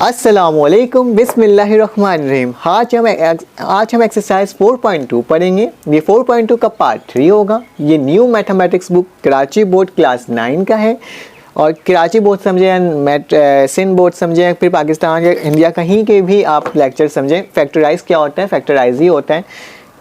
अस्सलामुअलैकुम बिस्मिल्लाहिर्रहमानिर्रहीम। आज हम एक्सरसाइज 4.2 पढ़ेंगे। ये 4.2 का पार्ट 3 होगा। ये new mathematics book Karachi board class 9 का है। और कराची बोर्ड समझे या सिंध बोर्ड समझे या फिर पाकिस्तान या इंडिया कहीं के भी आप लेक्चर समझें, फैक्टराइज क्या होता है, फैक्टराइज ही होता है,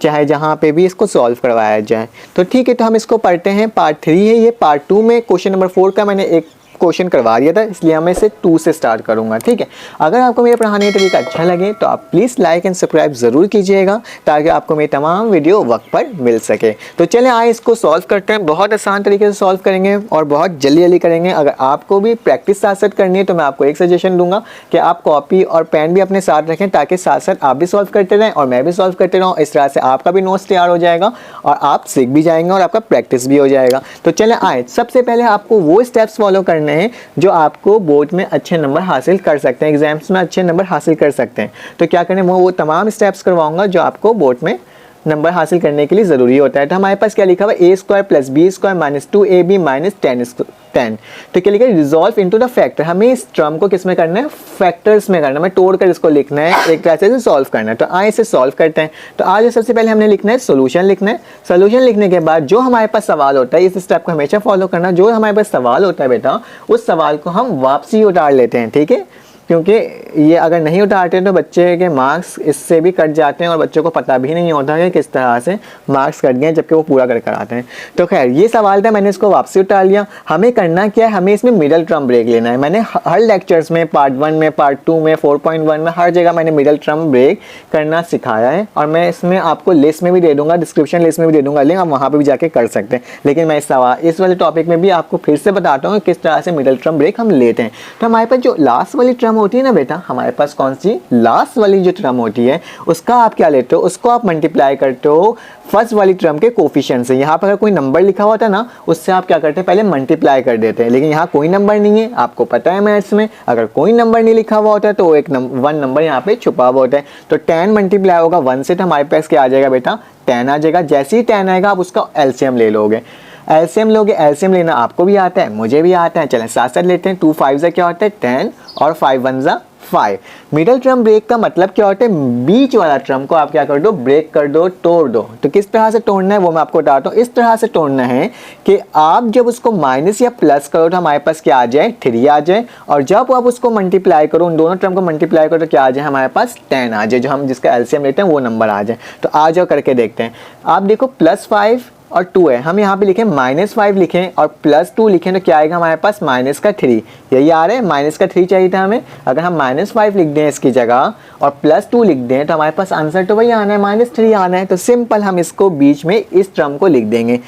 चाहे जहाँ पे भी इसको सॉल्व करवाया जाए। तो ठीक है, तो हम इसको पढ़ते हैं। पार्ट 3 है ये। पार्ट 2 में क्वेश्चन नंबर 4 का मैंने एक क्वेश्चन करवा दिया था, इसलिए मैं इसे 2 से स्टार्ट करूंगा। ठीक है, अगर आपको मेरे पढ़ाने का तरीका अच्छा लगे तो आप प्लीज़ लाइक एंड सब्सक्राइब ज़रूर कीजिएगा ताकि आपको मेरी तमाम वीडियो वक्त पर मिल सके। तो चलें आए इसको सॉल्व करते हैं। बहुत आसान तरीके से सॉल्व करेंगे और बहुत जल्दी जल्दी करेंगे। अगर आपको भी प्रैक्टिस साथ साथ करनी है तो मैं आपको एक सजेशन दूंगा कि आप कॉपी और पेन भी अपने साथ रखें ताकि साथ साथ आप भी सॉल्व करते रहें और मैं भी सॉल्व करते रहूँ। इस तरह से आपका भी नोट्स तैयार हो जाएगा और आप सीख भी जाएंगे और आपका प्रैक्टिस भी हो जाएगा। तो चलें आए, सबसे पहले आपको वो स्टेप्स फॉलो करने हैं जो आपको बोर्ड में अच्छे नंबर हासिल कर सकते हैं, एग्जाम्स में अच्छे नंबर हासिल कर सकते हैं। तो क्या करें, मैं वो तमाम स्टेप्स करवाऊंगा जो आपको बोर्ड में नंबर हासिल करने के लिए ज़रूरी होता है। तो हमारे पास क्या लिखा हुआ है, a² + b² - 2ab - 10। तो क्या लिखा है, रिजॉल्व इनटू द फैक्टर। हमें इस टर्म को किस में करना है, फैक्टर्स में करना है, तोड़ कर इसको लिखना है, एक तरह से सॉल्व करना है। तो आइए इसे सॉल्व करते हैं। तो आज सबसे पहले हमने लिखना है सोल्यूशन लिखना है। सोल्यूशन लिखने के बाद जो हमारे पास सवाल होता है, इस स्टेप को हमेशा फॉलो करना। जो हमारे पास सवाल होता है बेटा, उस सवाल को हम वापसी उतार लेते हैं। ठीक है, क्योंकि ये अगर नहीं उतारते तो बच्चे के मार्क्स इससे भी कट जाते हैं और बच्चों को पता भी नहीं होता कि किस तरह से मार्क्स कट गए जबकि वो पूरा कर आते हैं। तो खैर ये सवाल था, मैंने इसको वापसी उतार लिया। हमें करना क्या है, हमें इसमें मिडल टर्म ब्रेक लेना है। मैंने हर लेक्चर्स में, पार्ट 1 में, पार्ट 2 में, 4.1 में, हर जगह मैंने मिडल टर्म ब्रेक करना सिखाया है और मैं इसमें आपको लिस्ट में भी दे दूंगा, डिस्क्रिप्शन लिस्ट में भी दे दूंगा लिंक, आप वहाँ पर भी जाके कर सकते हैं। लेकिन मैं इस वाले टॉपिक में भी आपको फिर से बताता हूँ किस तरह से मिडल टर्म ब्रेक हम लेते हैं। तो हमारे पास जो लास्ट वाली टर्म होती है ना बेटा, हमारे पास कौन सी लास्ट वाली जो टर्म होती है उसका आप क्या लेते हो, उसको आप मल्टीप्लाई करते हो फर्स्ट वाली टर्म के कोफिशिएंट से। यहाँ पर अगर कोई नंबर लिखा हुआ था ना, उससे आप क्या करते हैं, पहले मल्टीप्लाई कर देते हैं। लेकिन यहाँ कोई नंबर नहीं है, आपको पता है मैथ्स में अगर कोई नंबर नहीं लिखा हुआ होता है तो एक 1 नंबर यहाँ पे छुपा हुआ होता है। तो 10 मल्टीप्लाई होगा 1 से, तो हमारे पास क्या आ जाएगा बेटा, 10 आ जाएगा। जैसे ही 10 आएगा आप उसका एलसीएम ले लोगे। एलसीएम लोगे, एलसीएम लेना आपको भी आता है, मुझे भी आता है। चलें साथ साथ लेते हैं। 2 5 क्या होता है 10 और 5 1 5। मिडल टर्म ब्रेक का मतलब क्या होता है, बीच वाला टर्म को आप क्या कर दो, ब्रेक कर दो, तोड़ दो। तो किस तरह से तोड़ना है वो मैं आपको बताता हूँ। इस तरह से तोड़ना है कि आप जब उसको माइनस या प्लस करो तो हमारे पास क्या आ जाए, 3 आ जाए। और जब आप उसको मल्टीप्लाई करो, उन दोनों टर्म को मल्टीप्लाई करो तो क्या आ जाए, हमारे पास 10 आ जाए। जो हम जिसका एलसीएम लेते हैं वो नंबर आ जाए। तो आ जाओ करके देखते हैं। आप देखो +5 और 2 है, हम यहाँ पे लिखें -5 लिखें और +2 लिखें तो क्या आएगा हमारे पास, -3। यही आ रहा है, -3 चाहिए था हमें। अगर हम -5 लिख दें इसकी जगह और +2 लिख दें तो हमारे पास आंसर तो वही आना है, -3 आना है। तो सिंपल हम इसको बीच में इस टर्म को लिख देंगे।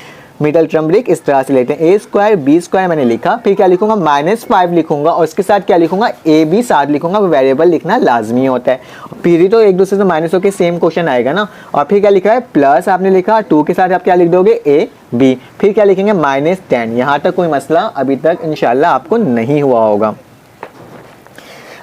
मिडल टर्म ब्रेक इस तरह से लेते हैं। a² b² मैंने लिखा, फिर क्या लिखूंगा, -5 लिखूंगा और उसके साथ क्या लिखूंगा, ab साथ लिखूंगा। वेरिएबल लिखना लाजमी होता है, फिर ही तो एक दूसरे से माइनस होकर सेम क्वेश्चन आएगा ना। और फिर क्या लिखा है, प्लस आपने लिखा, 2 के साथ आप क्या लिख दोगे, ab। फिर क्या लिखेंगे, -10। यहाँ तक कोई मसला अभी तक इंशाल्लाह आपको नहीं हुआ होगा।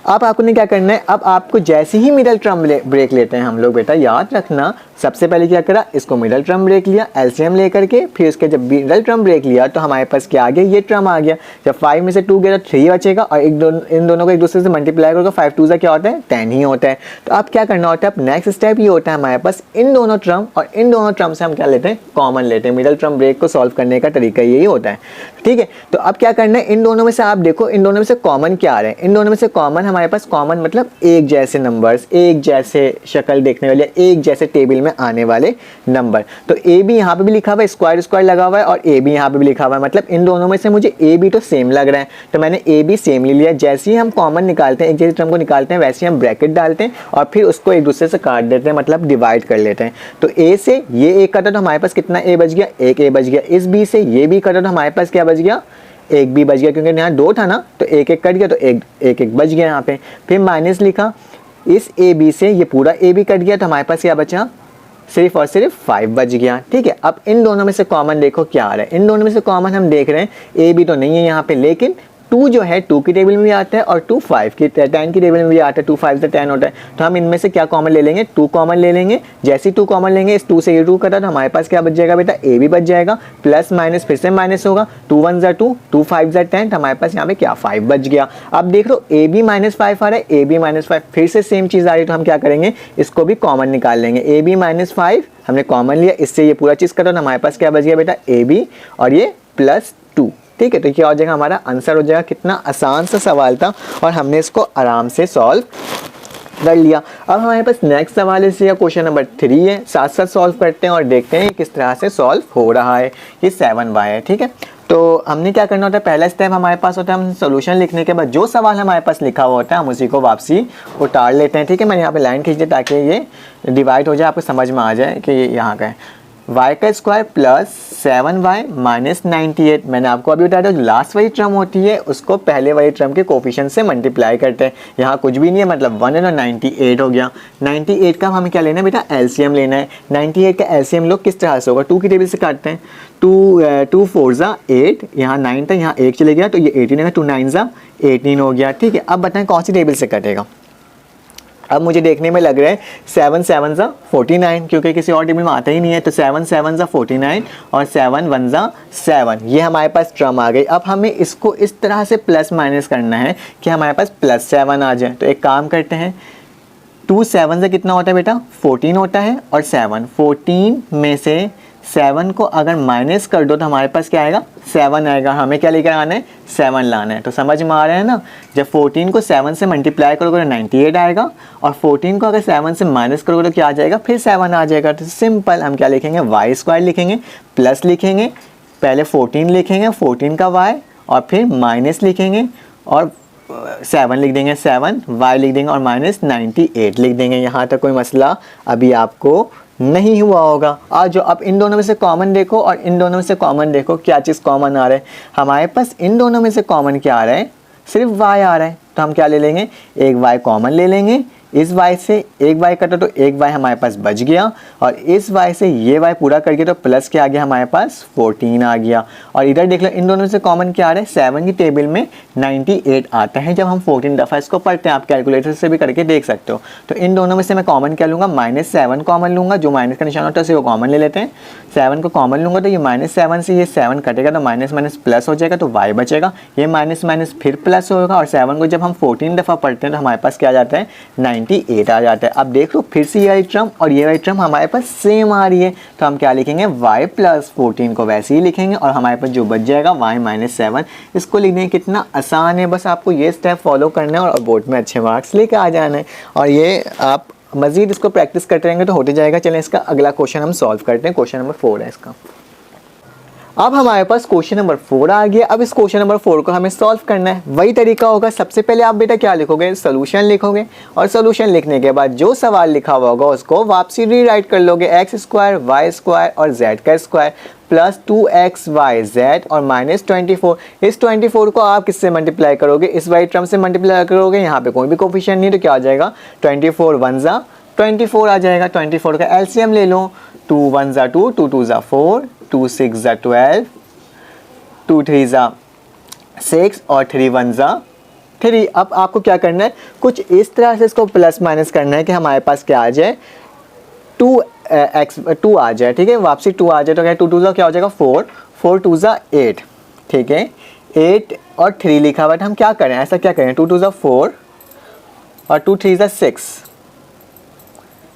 अब आपने क्या करना है, अब आपको जैसे ही मिडल टर्म ब्रेक लेते हैं हम लोग बेटा, याद रखना सबसे पहले क्या करा, इसको मिडल टर्म ब्रेक लिया एलसीएम लेकर के। फिर उसके जब मिडल टर्म ब्रेक लिया तो हमारे पास क्या आ गया, ये टर्म आ गया। जब 5 में से 2 गया तो 3 बचेगा और इन दोनों को एक दूसरे से मल्टीप्लाई करोगे, 5 2 क्या होता है, 10 ही होता है। तो अब क्या करना होता है, अब नेक्स्ट स्टेप ये होता है हमारे पास इन दोनों टर्म और इन दोनों टर्म से हम क्या लेते हैं, कॉमन लेते हैं। मिडल टर्म ब्रेक को सॉल्व करने का तरीका यही होता है। ठीक है, तो अब क्या करना है, इन दोनों में से आप देखो, इन दोनों में से कॉमन क्या आ रहा है। इन दोनों में से कॉमन हमारे पास, कॉमन मतलब एक जैसे नंबर्स, एक जैसे शक्ल देखने वाले, एक जैसे टेबल में आने वाले नंबर। तो ए बी यहाँ पे भी लिखा हुआ है, स्क्वायर लगा हुआ है और ए बी यहाँ पे भी लिखा हुआ है। मतलब इन दोनों में से मुझे ए बी तो सेम लग रहा है, तो मैंने ए बी सेम ले लिया। जैसे ही हम कॉमन निकालते हैं, एक जैसे टर्म को निकालते हैं, वैसे ही हम ब्रैकेट डालते हैं और फिर उसको एक दूसरे से काट देते हैं, मतलब डिवाइड कर लेते हैं। तो ए से ये एक कटा तो हमारे पास कितना ए बच गया, एक ए बच गया। इस बी से ये भी कटा तो हमारे पास क्या बच गया, एक बी बच गया, क्योंकि यहाँ 2 था ना तो एक एक कट गया तो एक बच गया यहाँ पे। फिर माइनस लिखा, इस ए बी से ये पूरा ए बी कट गया तो हमारे पास क्या बचा, सिर्फ और सिर्फ 5 बच गया। ठीक है, अब इन दोनों में से कॉमन देखो क्या आ रहा है। इन दोनों में से कॉमन हम देख रहे हैं, ए बी तो नहीं है यहाँ पे, लेकिन 2 जो है 2 की टेबल में भी आता है और 2 5 की 10 की टेबल में भी आता है, 2 5 से 10 होता है। तो हम इनमें से क्या कॉमन ले लेंगे, 2 कॉमन ले लेंगे। जैसे ही 2 कॉमन लेंगे, इस 2 से ये 2 कटा तो हमारे पास क्या बच जाएगा बेटा, ए भी बच जाएगा, प्लस माइनस फिर से माइनस होगा, 2 1 ज़ा 2, 2 5 ज़ा 10, तो हमारे पास यहाँ पे क्या 5 बच गया। अब देख लो ए बी -5 आ रहा है, ए बी -5 फिर से सेम चीज़ आ रही है, तो हम क्या करेंगे, इसको भी कॉमन निकाल लेंगे। ए बी -5 हमने कॉमन लिया, इससे ये पूरा चीज़ कटा तो हमारे पास क्या बच गया बेटा, ए बी और ये +2। ठीक है, तो क्या हो जाएगा, हमारा आंसर हो जाएगा। कितना आसान सा सवाल था और हमने इसको आराम से सॉल्व कर लिया। अब हमारे पास नेक्स्ट सवाल है, या क्वेश्चन नंबर 3 है, साथ साथ सॉल्व करते हैं और देखते हैं किस तरह से सॉल्व हो रहा है। ये 7y है। ठीक है, तो हमने क्या करना होता है, पहला स्टेप हमारे पास होता है, हम सोल्यूशन लिखने के बाद जो सवाल हमारे पास लिखा हुआ होता है हम उसी को वापसी उतार लेते हैं। ठीक है, मैंने यहाँ पे लाइन खींच दी ताकि ये डिवाइड हो जाए, आपको समझ में आ जाए कि ये यहाँ का है। y का स्क्वायर प्लस 7y माइनस 98, मैंने आपको अभी बताया था जो लास्ट वाली टर्म होती है उसको पहले वाली टर्म के कोफिशिएंट से मल्टीप्लाई करते हैं। यहाँ कुछ भी नहीं है, मतलब 1 है और 98 हो गया। 98 का हमें क्या लेना है बेटा, एलसीएम लेना है। 98 का एलसीएम लोग किस तरह से होगा, 2 की टेबल से काटते हैं। 2 4 ज़ा 8, यहाँ 9 था, यहाँ 1 चले गया तो ये 18 है, 2 9 ज़ा 18 हो गया। ठीक है, अब बताएं कौन सी टेबल से कटेगा। अब मुझे देखने में लग रहा है 7 7 ज़ा 49, क्योंकि किसी और टेबल में आता ही नहीं है, तो 7 7 ज़ा 49 और 7 1 ज़ा 7, ये हमारे पास टर्म आ गई। अब हमें इसको इस तरह से प्लस माइनस करना है कि हमारे पास +7 आ जाए। तो एक काम करते हैं, 2 7 से कितना होता है बेटा, 14 होता है, और 7 14 में से 7 को अगर माइनस कर दो तो हमारे पास क्या आएगा, 7 आएगा। हमें क्या लेकर आना है, 7 लाना है। तो समझ में आ रहा है ना, जब 14 को 7 से मल्टीप्लाई करोगे तो 98 आएगा, और 14 को अगर 7 से माइनस करोगे तो क्या आ जाएगा, फिर 7 आ जाएगा। तो सिंपल हम क्या लिखेंगे, वाई स्क्वायर लिखेंगे, प्लस लिखेंगे, पहले 14 लिखेंगे, 14 का वाई, और फिर माइनस लिखेंगे और 7 लिख देंगे, 7 वाई लिख देंगे और माइनस 98 लिख देंगे। यहाँ तक कोई मसला अभी आपको नहीं हुआ होगा। आज जो अब इन दोनों में से कॉमन देखो और इन दोनों में से कॉमन देखो, क्या चीज़ कॉमन आ रहा है। हमारे पास इन दोनों में से कॉमन क्या आ रहा है, सिर्फ y आ रहा है। तो हम क्या ले लेंगे, एक y कॉमन ले लेंगे, इस y से एक y कटा तो एक y हमारे पास बच गया, और इस y से ये y पूरा करके तो प्लस क्या आ गया हमारे पास, 14 आ गया। और इधर देख लो इन दोनों से कॉमन क्या आ रहा है, 7 की टेबल में 98 आता है जब हम 14 दफ़ा इसको पढ़ते हैं। आप कैलकुलेटर से भी करके देख सकते हो। तो इन दोनों में से मैं कॉमन क्या लूँगा, -7 कॉमन लूँगा, जो माइनस का निशान होता है उसे वो कॉमन ले लेते हैं। 7 को कॉमन लूँगा तो ये -7 से ये 7 कटेगा तो माइनस माइनस प्लस हो जाएगा, तो y बचेगा, ये माइनस माइनस फिर प्लस होगा, और 7 को जब हम 14 दफ़ा पढ़ते हैं तो हमारे पास क्या आ जाता है, 98 आ जाता है। अब देख लो फिर से ये वाली टर्म और ये वाली टर्म हमारे पास सेम आ रही है, तो हम क्या लिखेंगे, y + 14 को वैसे ही लिखेंगे, और हमारे पास जो बच जाएगा y - 7, इसको लिखने कितना आसान है। बस आपको ये स्टेप फॉलो करना है और बोर्ड में अच्छे मार्क्स लेके आ जाना है, और ये आप मज़ीद इसको प्रैक्टिस करते रहेंगे तो होते जाएगा। चलें इसका अगला क्वेश्चन हम सॉल्व करते हैं। क्वेश्चन नंबर 4 है इसका। अब हमारे पास क्वेश्चन नंबर 4 आ गया। अब इस क्वेश्चन नंबर 4 को हमें सॉल्व करना है। वही तरीका होगा, सबसे पहले आप बेटा क्या लिखोगे, सोल्यूशन लिखोगे, और सोल्यूशन लिखने के बाद जो सवाल लिखा हुआ होगा उसको वापसी रीराइट कर लोगे, x² y² और z का स्क्वायर प्लस 2xyz और -24। इस 24 को आप किससे मल्टीप्लाई करोगे, इस वाली टर्म से मल्टीप्लाई करोगे। यहाँ पे कोई भी कोफिशिएंट नहीं तो क्या आ जाएगा, 24 1 ज़ा 24 आ जाएगा। 24 का एलसीएम ले लो, 2 1 ज़ा 2, 2 2 ज़ा 4, 2 6 ज़ा 12, 2 3 ज़ा 6 और 3 1 ज़ा 3। अब आपको क्या करना है, कुछ इस तरह से इसको प्लस माइनस करना है कि हमारे पास क्या आ जाए, 2 आ जाए। ठीक है, वापसी 2 आ जाए तो क्या 2 2 ज़ा क्या हो जाएगा 4, 4 2 ज़ा 8। ठीक है, 8 और 3 लिखा हुआ है, हम क्या करें, ऐसा क्या करें, 2 2 ज़ा 4 और 2 3 ज़ा 6,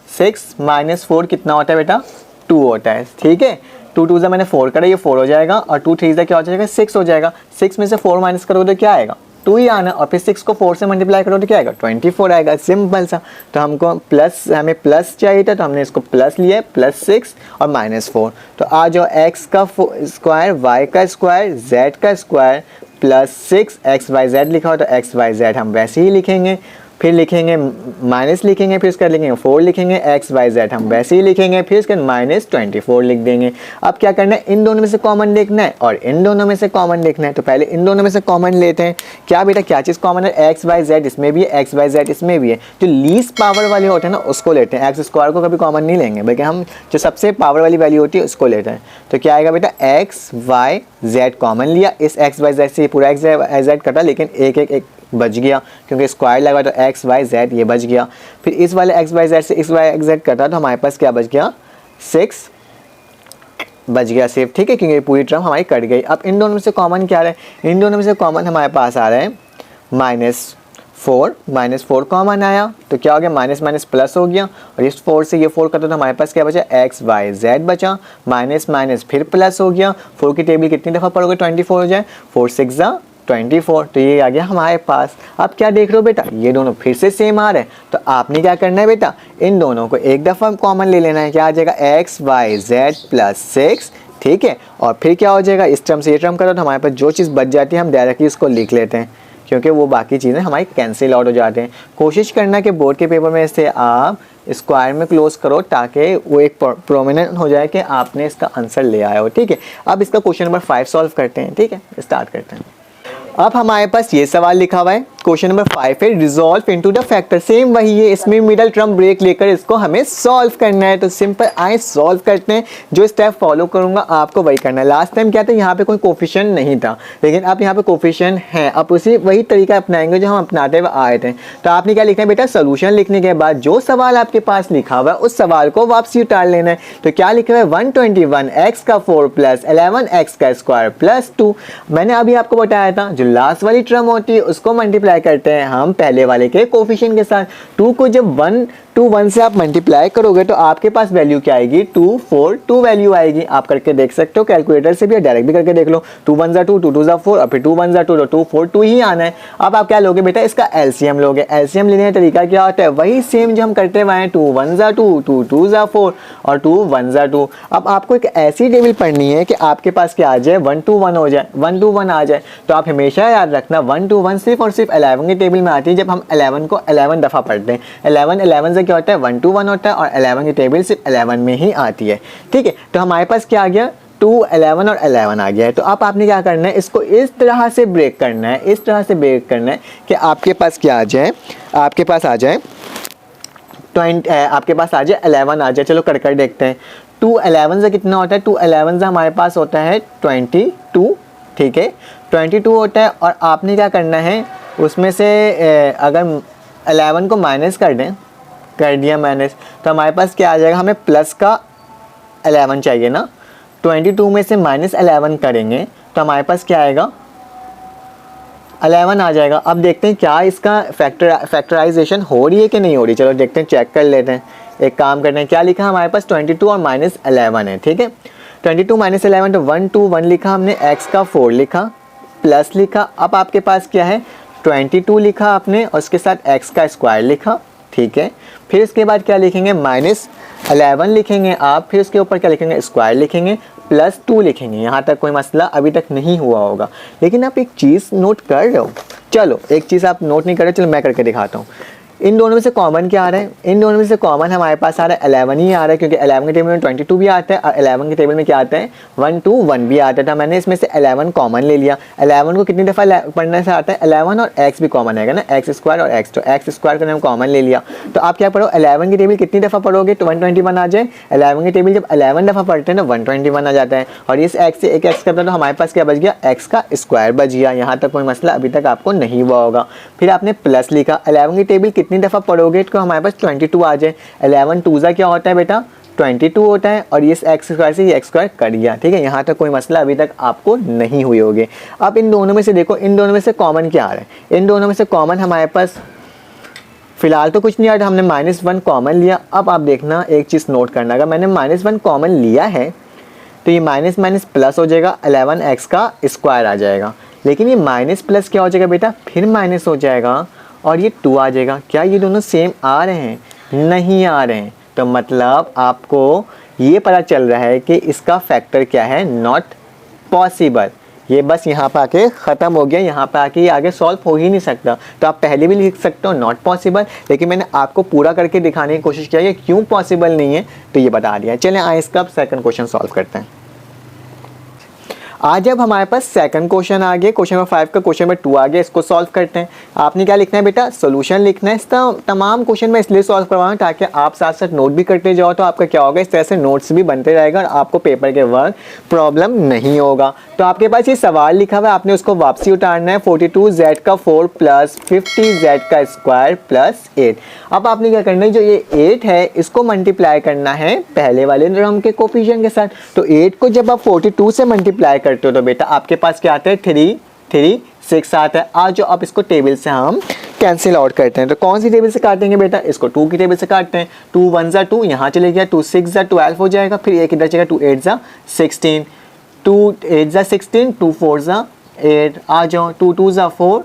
6 - 4 कितना होता है बेटा, 2 होता है। ठीक है, 2 2 ज़ा मैंने 4 करा, ये 4 हो जाएगा, और 2 3 ज़ा क्या हो जाएगा, 6 हो जाएगा। 6 में से 4 माइनस करोगे तो क्या आएगा, 2 ही आना, और फिर 6 को 4 से मल्टीप्लाई करो तो क्या आएगा, 24 आएगा। सिंपल सा। तो हमको प्लस, हमें प्लस चाहिए था तो हमने इसको प्लस लिया है, +6 और -4। तो आ जाओ, x का स्क्वायर, y का स्क्वायर, z का स्क्वायर प्लस 6 xyz लिखा हो तो xyz हम वैसे ही लिखेंगे, फिर लिखेंगे माइनस लिखेंगे, फिर उसका लिखेंगे 4 लिखेंगे, एक्स वाई जेड हम वैसे ही लिखेंगे, फिर उसके -24 लिख देंगे। अब क्या करना है, इन दोनों में से कॉमन देखना है और इन दोनों में से कॉमन देखना है। तो पहले इन दोनों में से कॉमन लेते हैं। क्या बेटा क्या चीज़ कॉमन है, एक्स वाई जेड इसमें भी है, एक्स वाई जेड इसमें भी है। जो लीस्ट पावर वाले होते हैं ना उसको लेते हैं, एक्स स्क्वायर को कभी कॉमन नहीं लेंगे बल्कि हम जो सबसे पावर वाली वैल्यू होती है उसको लेते हैं। तो क्या आएगा बेटा, एक्स वाई जेड कॉमन लिया, इस एक्स वाई जेड से पूरा एक्स वाई जेड कटा, लेकिन एक एक एक बच गया क्योंकि स्क्वायर लगा तो एक्स वाई जेड ये बच गया। फिर इस वाले एक्स वाई जेड से इस वाई एक्स जेड कटा तो हमारे पास क्या बच गया, 6 बच गया सिर्फ, ठीक है, क्योंकि पूरी टर्म हमारी कट गई। अब इन दोनों में से कॉमन क्या आ रहा है, इन दोनों में से कॉमन हमारे पास आ रहा है -4 कॉमन आया तो क्या हो गया, माइनस माइनस प्लस हो गया और इस 4 से ये 4 कटा तो हमारे पास क्या बचा, एक्स वाई जेड बचा, माइनस माइनस फिर प्लस हो गया। 4 की टेबल कितनी दफ़ा पढ़ोगे, 24 हो जाए, 4 6 जा 24, तो ये आ गया हमारे पास। अब क्या देख रहे हो बेटा, ये दोनों फिर से सेम आ रहे हैं, तो आपने क्या करना है बेटा, इन दोनों को एक दफ़ा कॉमन ले लेना है। क्या आ जाएगा, एक्स वाई जेड प्लस 6, ठीक है, और फिर क्या हो जाएगा, इस टर्म से ये टर्म करो तो हमारे पास जो चीज़ बच जाती है हम डायरेक्टली उसको लिख लेते हैं क्योंकि वो बाकी चीज़ें हमारी कैंसिल आउट हो जाते हैं। कोशिश करना कि बोर्ड के पेपर में से आप स्क्वायर में क्लोज करो ताकि वो एक प्रोमिनेंट हो जाए कि आपने इसका आंसर ले आया हो, ठीक है। अब इसका क्वेश्चन नंबर 5 सॉल्व करते हैं, ठीक है, स्टार्ट करते हैं। अब हमारे पास ये सवाल लिखा हुआ है, क्वेश्चन नंबर 5 है, resolve into the factor, same वही है, इसमें मिडल टर्म ब्रेक लेकर इसको हमें सॉल्व करना है। तो सिंपल आए सॉल्व करते हैं, जो स्टेप फॉलो करूंगा आपको वही करना है। लास्ट टाइम क्या था, यहाँ पे कोई कोफिशिएंट नहीं था, लेकिन अब यहाँ पे कोफिशिएंट है। अब उसी वही तरीका अपनाएंगे जो हम अपनाते हुए आए थे। तो आपने क्या लिखना है बेटा, सोल्यूशन लिखने के बाद जो सवाल आपके पास लिखा हुआ है उस सवाल को वापसी उतार लेना है। तो क्या लिखा हुआ है, 121x का 4 प्लस 11x का स्क्वायर प्लस 2। मैंने अभी आपको बताया था जो लास्ट वाली टर्म होती है उसको मल्टीप्लाई करते हैं हम पहले वाले के कोफिशिएंट के साथ। 2 को जब 1 to 1 से आप मल्टीप्लाई करोगे तो आपके पास वैल्यू क्या आएगी, 242 वैल्यू आएगी। आप करके देख सकते हो कैलकुलेटर से भी, डायरेक्ट भी करके देख लो। 2 1 2, 2 2 4 और फिर 2 1 2 तो 242 ही आना है। अब आप क्या लोगे बेटा, इसका एलसीएम लोगे। एलसीएम लेने का तरीका क्या होता है, वही सेम जो हम करते हुए हैं, 2 1 2, 2 2 4 और 2 1 2। अब आपको एक ऐसी टेबल पढ़नी है कि आपके पास क्या आ जाए, 1 to 1 हो जाए, 1 to 1 आ जाए। तो आप हमेशा याद रखना 1 to 1 सिर्फ और सिर्फ 11 की टेबल में आती है जब हम 11 को 11 दफ़ा पढ़ते हैं। 11 से क्या होता है, 1 to 1 होता है और 11 की टेबल सिर्फ 11 में ही आती है, ठीक है। तो हमारे पास क्या आ गया, 2 11 और 11 आ गया है। तो अब आपने क्या करना है, इसको इस तरह से ब्रेक करना है, इस तरह से ब्रेक करना है कि आपके पास क्या आ जाए, आपके पास आ जाए 11 आ जाए। चलो कर कर देखते हैं। 2 11 से कितना होता है, 2 11 से हमारे पास होता है 22, ठीक है, 22 होता है। और आपने क्या करना है, उसमें से अगर 11 को माइनस कर दें, कर दिया माइनस, तो हमारे पास क्या आ जाएगा, हमें प्लस का 11 चाहिए ना। 22 में से -11 करेंगे तो हमारे पास क्या आएगा, 11 आ जाएगा। अब देखते हैं क्या इसका फैक्टराइजेशन हो रही है कि नहीं हो रही। चलो देखते हैं, चेक कर लेते हैं। एक काम करते हैं, क्या लिखा हमारे पास, 22 और -11 है, ठीक है। 22 -11 तो 1 to 1 लिखा हमने, x का 4 लिखा, प्लस लिखा। अब आपके पास क्या है, 22 लिखा आपने और उसके साथ x का स्क्वायर लिखा, ठीक है। फिर इसके बाद क्या लिखेंगे, -11 लिखेंगे आप, फिर उसके ऊपर क्या लिखेंगे, स्क्वायर लिखेंगे, +2 लिखेंगे। यहाँ तक कोई मसला अभी तक नहीं हुआ होगा, लेकिन आप एक चीज़ नोट कर रहे हो। चलो एक चीज़ आप नोट नहीं कर रहे, चलो मैं करके दिखाता हूँ। इन दोनों में से कॉमन क्या आ रहा है, इन दोनों में से कॉमन हमारे पास आ रहा है 11 ही आ रहा है, क्योंकि 11 के टेबल में 22 भी आता है और 11 के टेबल में क्या आता है, 1 to 1 भी आता था। मैंने इसमें से 11 कॉमन ले लिया। 11 को कितनी दफ़ा पढ़ने से आता है, 11 और x भी कॉमन आएगा ना, x स्क्वायर और x, तो x स्क्वायर को हमने कॉमन ले लिया। तो आप क्या पढ़ो, 11 की टेबल कितनी दफ़ा पढ़ोगे तो 121 आ जाए। 11 की टेबल जब 11 दफ़ा पढ़ते हैं ना 121 आ जाता है, और इस x से एक x करता है तो हमारे पास क्या बच गया, x का स्क्वायर बच गया। यहाँ तक कोई मसला अभी तक आपको नहीं हुआ होगा। फिर आपने प्लस लिखा, 11 की टेबल कितनी दफ़ा पढ़ोगे तो हमारे पास 22 आ जाए। 11 2 क्या होता है बेटा, 22 होता है, और ये x स्क्वायर से ये x स्क्वायर कर दिया, ठीक है। यहाँ तक कोई मसला अभी तक आपको नहीं हुई होगी। अब इन दोनों में से देखो, इन दोनों में से कॉमन क्या आ रहा है, इन दोनों में से कॉमन हमारे पास फिलहाल तो कुछ नहीं आ रहा, हमने -1 कॉमन लिया। अब आप देखना एक चीज़ नोट करना, अगर मैंने -1 कॉमन लिया है तो ये माइनस माइनस प्लस हो जाएगा, 11x का स्क्वायर आ जाएगा। लेकिन ये माइनस प्लस क्या हो जाएगा बेटा, फिर माइनस हो जाएगा और ये 2 आ जाएगा। क्या ये दोनों सेम आ रहे हैं, नहीं आ रहे हैं, तो मतलब आपको ये पता चल रहा है कि इसका फैक्टर क्या है, नॉट पॉसिबल। ये बस यहाँ पे आके ख़त्म हो गया, यहाँ पे आके ये आगे सॉल्व हो ही नहीं सकता। तो आप पहले भी लिख सकते हो नॉट पॉसिबल, लेकिन मैंने आपको पूरा करके दिखाने की कोशिश किया ये क्यों पॉसिबल नहीं है, तो ये बता दिया। चलें आए इसका सेकंड क्वेश्चन सॉल्व करते हैं। आज जब हमारे पास सेकंड क्वेश्चन आ गया, क्वेश्चन नंबर 5 का क्वेश्चन नंबर 2 आ गया, इसको सॉल्व करते हैं। आपने क्या लिखना है बेटा, सोल्यूशन लिखना है। इसका तमाम क्वेश्चन मैं इसलिए सॉल्व करवा रहा हूँ ताकि आप साथ साथ नोट भी करते जाओ, तो आपका क्या होगा, इस तरह से नोट्स भी बनते रहेगा और आपको पेपर के वक्त प्रॉब्लम नहीं होगा। तो आपके पास ये सवाल लिखा हुआ है, आपने उसको वापसी उतारना है। 42z का 4 प्लस 50z का स्क्वायर प्लस 8। अब आपने क्या करना है, जो ये 8 है इसको मल्टीप्लाई करना है पहले वाले टर्म के कोफिशिएंट के साथ। तो 8 को जब आप 42 से मल्टीप्लाई करते हो तो बेटा आपके पास क्या आता है, 3 6 आता है। आज जो आप इसको टेबल से हम कैंसिल आउट करते हैं, तो कौन सी टेबल से काटेंगे बेटा, इसको 2 की टेबल से काटते हैं। 2 1 जा 2, यहाँ चले गया, 2 6 जा 12 हो जाएगा, फिर एक इधर चलेगा, 2 8 जा 16, 2 8 जा 16, 2 4 जा 8, आ जाओ 2 2 जा 4,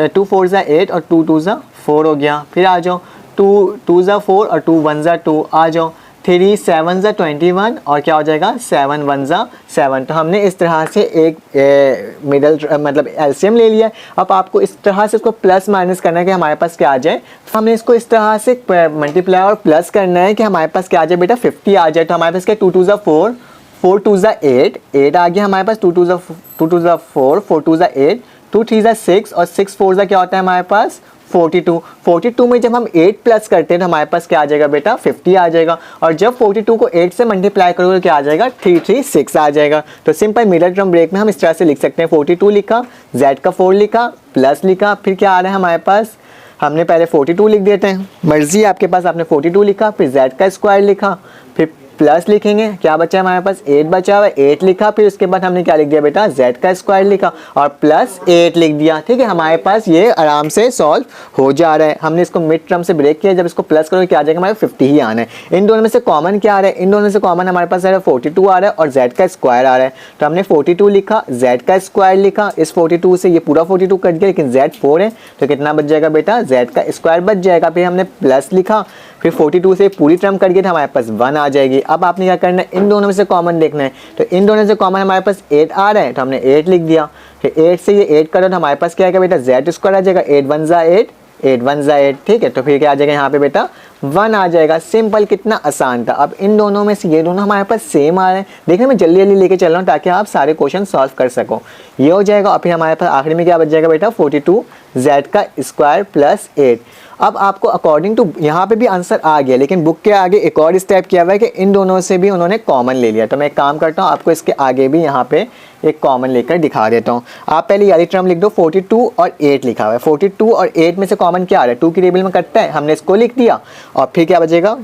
2 4 जा 8 और 2 2 जा 4 हो गया। फिर आ जाओ 2 2 जा 4 और 2 1 जा 2, आ जाओ 3 7 जा 21 और क्या हो जाएगा 7 1 जा 7। तो हमने इस तरह से एक मिडल मतलब एलसीएम ले लिया। अब आपको इस तरह से इसको प्लस माइनस करना है कि हमारे पास क्या आ जाए। हमने इसको इस तरह से मल्टीप्लाई और प्लस करना है कि हमारे पास क्या आ जाए बेटा 50 आ जाए। तो हमारे पास क्या 2 2 जा 4, 4 2 जा 8, 8 आ गया हमारे पास, 2 2 जा 4, 4 2 जा 8, 2 3 जा 6 और 6 4 जा क्या होता है हमारे पास 42। 42 में जब हम 8 प्लस करते हैं तो हमारे पास क्या आ जाएगा बेटा 50 आ जाएगा। और जब 42 को 8 से मल्टीप्लाई करोगे तो क्या आ जाएगा 336 आ जाएगा। तो सिंपल मिडल टर्म ब्रेक में हम इस तरह से लिख सकते हैं, 42 लिखा, z का 4 लिखा, प्लस लिखा, फिर क्या आ रहा है हमारे पास, हमने पहले 42 लिख देते हैं, मर्जी आपके पास, आपने 42 लिखा, फिर z का स्क्वायर लिखा, फिर प्लस लिखेंगे, क्या बचा है हमारे पास 8 बचा हुआ है, 8 लिखा, फिर उसके बाद हमने क्या लिख दिया बेटा z का स्क्वायर लिखा और प्लस 8 लिख दिया। ठीक है, हमारे पास ये आराम से सॉल्व हो जा रहा है। हमने इसको मिड टर्म से ब्रेक किया, जब इसको प्लस करोगे क्या आ जाएगा हमारे 50 ही आना है। इन दोनों में से कॉमन क्या आ रहा है, इन दोनों में से कॉमन हमारे पास 42 आ रहा है और z का स्क्वायर आ रहा है। तो हमने 42 लिखा, z का स्क्वायर लिखा, इस 42 से ये पूरा 42 कट गया, लेकिन z 4 है तो कितना बच जाएगा बेटा z का स्क्वायर बच जाएगा। फिर हमने प्लस लिखा, फिर 42 से पूरी टर्म कट गई तो हमारे पास 1 आ जाएगी। अब आपने क्या करना है, इन दोनों में से कॉमन देखना है। तो इन दोनों से कॉमन हमारे पास 8 आ रहा है तो हमने 8 लिख दिया। फिर 8 से ये 8 करो तो हमारे पास क्या आएगा बेटा z स्क्वायर आ जाएगा, 8 1 जा 8, 8 1 जा 8। ठीक है, तो फिर क्या आ जाएगा यहाँ पे बेटा 1 आ जाएगा। सिंपल, कितना आसान था। अब इन दोनों में से ये दोनों हमारे पास सेम आ रहे हैं। देखिए मैं जल्दी जल्दी लेके चल रहा हूँ ताकि आप सारे क्वेश्चन सॉल्व कर सको। ये हो जाएगा और फिर हमारे पास आखिरी में क्या बच जाएगा बेटा 42 z का स्क्वायर प्लस 8। अब आपको अकॉर्डिंग टू यहाँ पे भी आंसर आ गया, लेकिन बुक के आगे एक और स्टेप किया हुआ है कि इन दोनों से भी उन्होंने कॉमन ले लिया। तो मैं एक काम करता हूँ, आपको इसके आगे भी यहाँ पे एक कॉमन लेकर दिखा देता हूँ। आप पहले यारी टर्म लिख दो, 42 और 8 लिखा हुआ है। 42 और 8 में से कॉमन क्या आ रहा है, 2 की टेबल में कटता है, हमने इसको लिख दिया। और फिर क्या बचेगा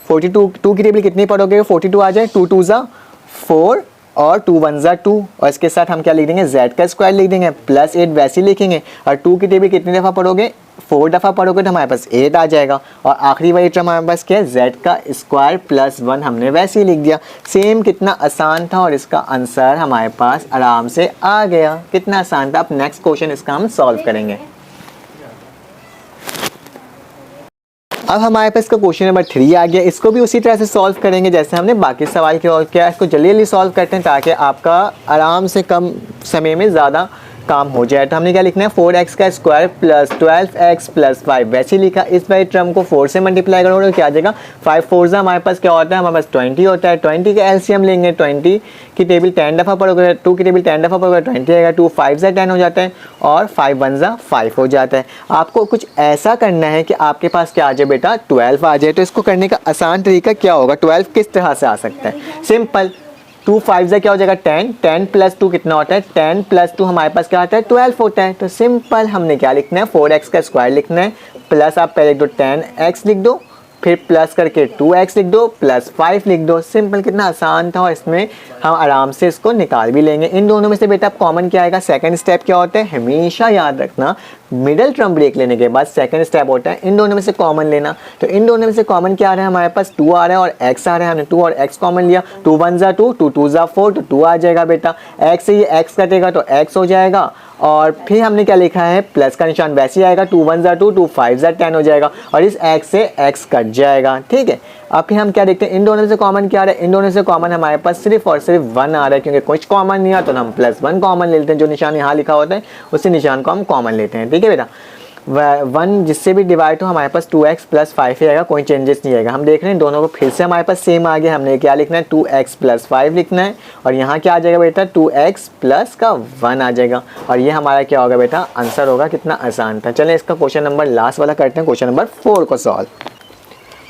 42, 2 की टेबल कितनी पढ़ोगे 42 आ जाए, 2 2 जा 4 और 2 1 जा 2 और इसके साथ हम क्या लिख देंगे z का स्क्वायर लिख देंगे, प्लस 8 वैसे ही लिखेंगे। और 2 की टेबल कितनी दफ़ा पढ़ोगे 4 दफ़ा पढ़ोगे तो हमारे पास 8 आ जाएगा। और आखिरी वाली टर्म हमारे पास क्या है z का स्क्वायर प्लस 1 हमने वैसे ही लिख दिया। सेम, कितना आसान था और इसका आंसर हमारे पास आराम से आ गया। कितना आसान था। अब नेक्स्ट क्वेश्चन इसका हम सॉल्व करेंगे। अब हमारे पास इसका क्वेश्चन नंबर 3 आ गया। इसको भी उसी तरह से सॉल्व करेंगे जैसे हमने बाकी सवाल किया। इसको जल्दी जल्दी सॉल्व करते हैं ताकि आपका आराम से कम समय में ज़्यादा काम हो जाए। तो हमने क्या लिखना है 4x का स्क्वायर प्लस 12x प्लस 5 वैसे ही लिखा। इस वाली टर्म को 4 से मल्टीप्लाई करोगे तो क्या आ जाएगा 5 4 से हमारे पास क्या होता है, हमारे पास 20 होता है। 20 का एलसीएम लेंगे, 20 की टेबल 10 दफ़ा पढ़ोगे, 2 की टेबल 10 दफ़ा पढ़ोगे 20 आएगा। 2 5 से 10 हो जाता है और 5 1 जा 5 हो जाता है। आपको कुछ ऐसा करना है कि आपके पास क्या आ जाए बेटा 12 आ जाए। तो इसको करने का आसान तरीका क्या होगा, 12 किस तरह से आ सकता है, सिंपल 2 5 से क्या हो जाएगा 10, 10 प्लस 2 कितना होता है 10 प्लस 2 हमारे पास क्या होता है 12 होता है। तो सिंपल हमने क्या लिखना है 4x का स्क्वायर लिखना है, प्लस आप पहले लिख दो 10x लिख दो, फिर प्लस करके 2x लिख दो, प्लस 5 लिख दो। सिंपल, कितना आसान था और इसमें हम आराम से इसको निकाल भी लेंगे। इन दोनों में से बेटा कॉमन क्या आएगा, सेकंड स्टेप क्या होता है, हमेशा याद रखना मिडिल टर्म ब्रेक लेने के बाद सेकंड स्टेप होता है इन दोनों में से कॉमन लेना। तो इन दोनों में से कॉमन क्या आ रहा है, हमारे पास 2 आ रहा है और x आ रहा है। हमने 2 और x कॉमन लिया, 2 1 जा 2, 2 2 जा 4, तो 2 आ जाएगा बेटा। x से ये x कटेगा तो x हो जाएगा और फिर हमने क्या लिखा है, प्लस का निशान वैसे ही आएगा, 2 1 ज़ा 2, 2 5 ज़ा 10 हो जाएगा और इस x से x कट जाएगा। ठीक है, अब फिर हम क्या देखते हैं, इन दोनों से कॉमन क्या आ रहा है, इन दोनों से कॉमन हमारे पास सिर्फ और सिर्फ 1 आ रहा है, क्योंकि कुछ कॉमन नहीं आ तो हम +1 कॉमन ले लेते हैं, जो निशान यहाँ लिखा होता है उसी निशान को हम कॉमन लेते हैं। ठीक है बेटा, 1 जिससे भी डिवाइड हो हमारे पास 2x + 5 ही आएगा, कोई चेंजेस नहीं आएगा। हम देख रहे हैं दोनों को फिर से हमारे पास सेम आ गया, हमने क्या लिखना है, 2x + 5 लिखना है और यहाँ क्या आ जाएगा बेटा, 2x + का 1 आ जाएगा और ये हमारा क्या होगा बेटा, आंसर होगा। कितना आसान था। चलें इसका क्वेश्चन नंबर लास्ट वाला करते हैं, क्वेश्चन नंबर 4 को सॉल्व।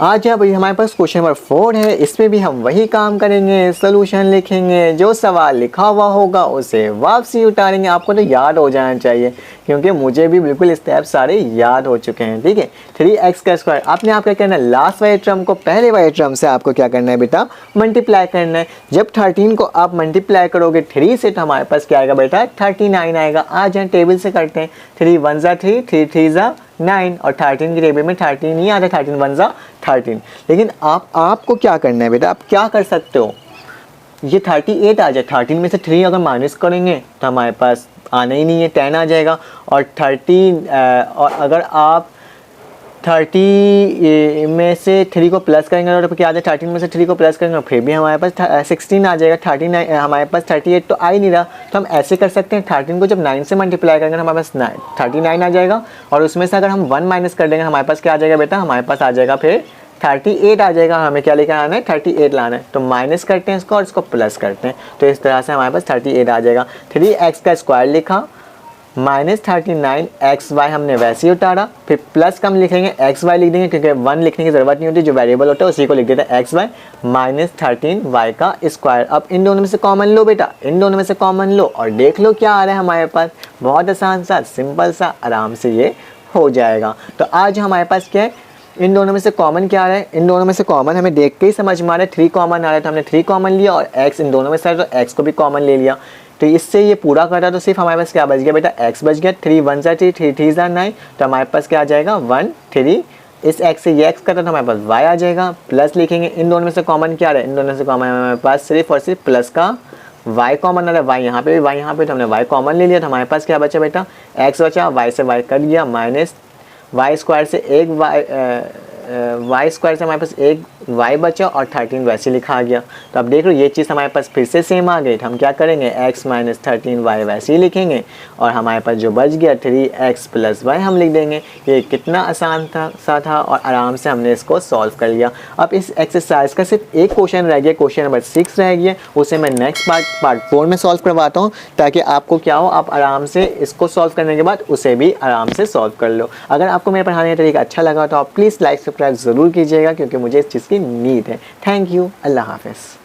आज यहाँ भाई हमारे पास क्वेश्चन नंबर 4 है, इसमें भी हम वही काम करेंगे, सोल्यूशन लिखेंगे, जो सवाल लिखा हुआ होगा उसे वापसी उतारेंगे। आपको तो याद हो जाना चाहिए क्योंकि मुझे भी बिल्कुल स्टेप सारे याद हो चुके हैं। ठीक है, 3x² आपने आप क्या करना है, लास्ट वाले टर्म को पहले वाले टर्म से आपको क्या करना है बेटा, मल्टीप्लाई करना है। जब 13 को आप मल्टीप्लाई करोगे 3 से तो हमारे पास क्या आएगा बेटा, 39 आएगा। आज यहाँ टेबल से करते हैं, 3 1 ज़ा 3, 3 3 ज़ा 9 और 13 की टेबल में 13 नहीं आता, 13 1 ज़ा 13। लेकिन आपको क्या करना है बेटा, आप क्या कर सकते हो, ये 38 आ जाए, 13 में से 3 अगर माइनस करेंगे तो हमारे पास आना ही नहीं है, 10 आ जाएगा। और 30 और अगर आप 30 में से 3 को प्लस करेंगे तो क्या आ जाए, 13 में से 3 को प्लस करेंगे फिर भी हमारे पास 16 आ जाएगा। 39 हमारे पास 38 तो आ ही नहीं रहा, तो हम ऐसे कर सकते हैं, 13 को जब 9 से मल्टीप्लाई करेंगे तो हमारे पास 39 आ जाएगा और उसमें से अगर हम 1 माइनस कर देंगे हमारे पास क्या आ जाएगा बेटा, हमारे पास आ जाएगा फिर 38 आ जाएगा। हमें क्या लेकर आना है, 38 लाना है, तो माइनस करते हैं इसको और इसको प्लस करते हैं, तो इस तरह से हमारे पास 38 आ जाएगा। 3x² लिखा, -39xy हमने वैसे ही उतारा, फिर प्लस का हम लिखेंगे xy लिख देंगे क्योंकि 1 लिखने की ज़रूरत नहीं होती, जो वेरिएबल होता है उसी को लिख देते हैं xy -13y का स्क्वायर। अब इन दोनों में से कॉमन लो बेटा, इन दोनों में से कॉमन लो और देख लो क्या आ रहा है हमारे पास। बहुत आसान सा, सिंपल सा, आराम से ये हो जाएगा। तो आज हमारे पास क्या है, इन दोनों में से कॉमन क्या आ रहा है, इन दोनों में से कॉमन हमें देख के ही समझ में आ रहा है, 3 कॉमन आ रहा है तो हमने 3 कॉमन लिया और x इन दोनों में से तो x को भी कॉमन ले लिया। तो इससे ये पूरा कर रहा तो सिर्फ हमारे पास क्या बच गया बेटा, x बच गया। 3 1 ज़ा 3, 3 3 ज़ा 9, तो हमारे पास क्या आ जाएगा 1 3। इस x से ये x करता तो हमारे पास y आ जाएगा। प्लस लिखेंगे, इन दोनों में से कॉमन क्या आ रहा है, इन दोनों से कॉमन हमारे पास सिर्फ और सिर्फ प्लस का y कॉमन आ रहा है, y यहाँ पे भी, y यहाँ पे, तो हमने y कॉमन ले लिया तो हमारे पास क्या बचा बेटा, x बचा, y से y कट गया, माइनस y² से एक y² से हमारे पास एक y बचा और 13 वैसे लिखा आ गया। तो अब देख लो ये चीज़ हमारे पास फिर से सेम आ गई, तो हम क्या करेंगे, x - 13y वैसे ही लिखेंगे और हमारे पास जो बच गया 3x + y हम लिख देंगे। ये कितना आसान था और आराम से हमने इसको सॉल्व कर लिया। अब इस एक्सरसाइज का सिर्फ एक क्वेश्चन रह गया, क्वेश्चन नंबर 6 रह गया, उसे मैं नेक्स्ट पार्ट 4 में सॉल्व करवाता हूँ ताकि आपको क्या हो, आप आराम से इसको सॉल्व करने के बाद उसे भी आराम से सॉल्व कर लो। अगर आपको मेरे पढ़ाने का तरीका अच्छा लगा तो आप प्लीज़ लाइक सब्सक्राइब ज़रूर कीजिएगा क्योंकि मुझे इस चीज़ की नीड है। थैंक यू, अल्लाह हाफ़िज़।